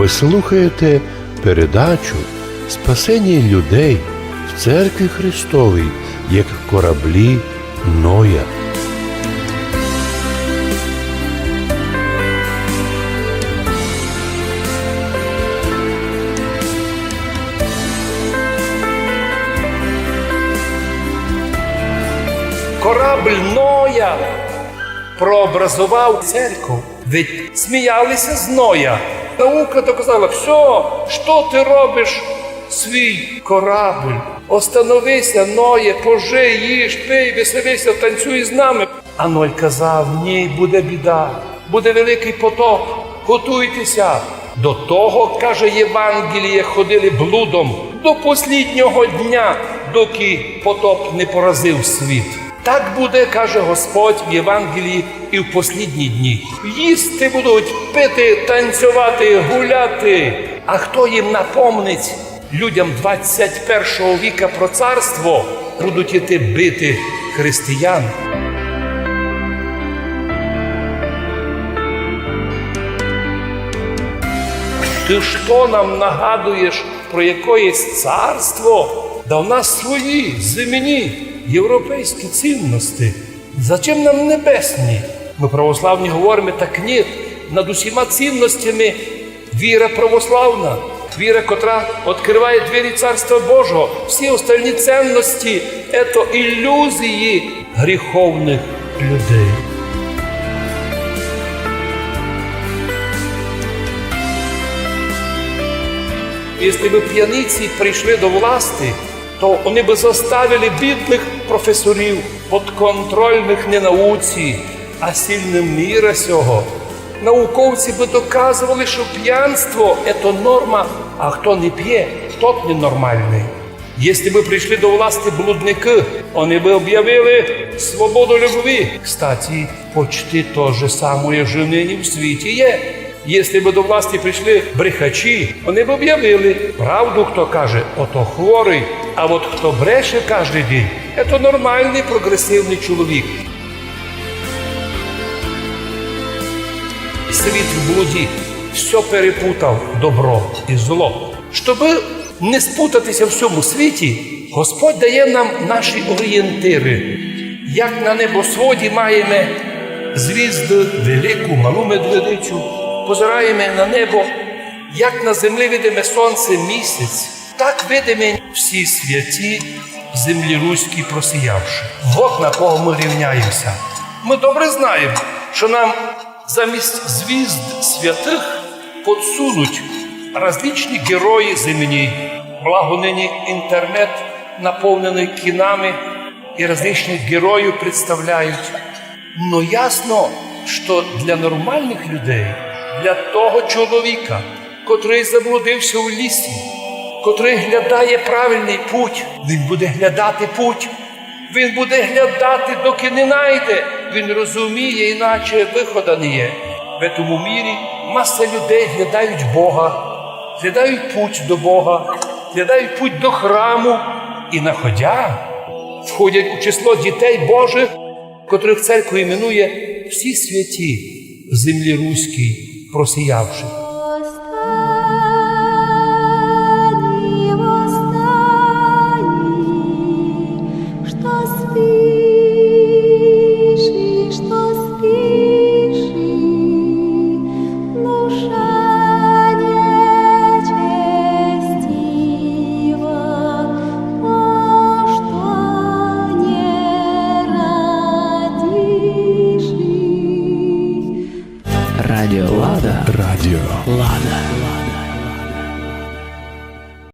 Ви слухаєте передачу «Спасення людей в Церкві Христовій, як кораблі Ноя». Корабль Ноя прообразував церкву. Ведь сміялися з Ноя. Наука доказала, все, що ти робиш, свій корабль. Остановися, Ное, пожи, їж, пий, веселися, танцюй з нами. А Ной казав, ні, буде біда, буде великий потоп, готуйтеся. До того, каже Євангеліє, ходили блудом до посліднього дня, доки потоп не поразив світ. Так буде, каже Господь в Євангелії, і в послідні дні. Їсти будуть, пити, танцювати, гуляти. А хто їм напомнить людям 21 віка про царство, будуть іти бити християн. Ти що нам нагадуєш про якоїсь царство? Да в нас свої, земні, європейські цінності. Зачем нам небесні? Ми православні говоримо, так ні. Над усіма цінностями віра православна. Віра, котра відкриває двері Царства Божого. Всі остальні цінності – це ілюзії гріховних людей. Якщо б п'яниці прийшли до власти, то вони б заставили бідних професорів, подконтрольних не науці, а сильним міра сього. Науковці б доказували, що п'янство – це норма, а хто не п'є, тот ненормальний. Якщо б прийшли до власти блудники, вони б об'явили свободу любві. Кстати, почти то же самое же нині в світі є. Якщо б до власті прийшли брехачі, вони б об'явили, правду хто каже, ото хворий, а от хто бреше кожен день, це нормальний прогресивний чоловік. Світ в блуді все перепутав добро і зло. Щоб не спутатися в цьому світі, Господь дає нам наші орієнтири. Як на небосводі маємо звізди, велику, малу медведицю, позираємо на небо, як на землі видимо сонце, місяць, так видимо всі святі землі руські просіявши. Вот на кого ми рівняємося. Ми добре знаємо, що нам замість звізд святих підсунуть различні герої земні. Благо нині інтернет наповнений кінами і различних героїв представляють. Но ясно, що для нормальних людей, для того чоловіка, котрий заблудився у лісі, котрий глядає правильний путь, він буде глядати путь, він буде глядати, доки не знайде. Він розуміє, іначе виходу не є. В цьому мірі маса людей глядають Бога, глядають путь до Бога, глядають путь до храму і, находя, входять у число дітей Божих, котрих церква іменує всі святі в землі руській просіявши. Радіо Лада. Радіо Лада.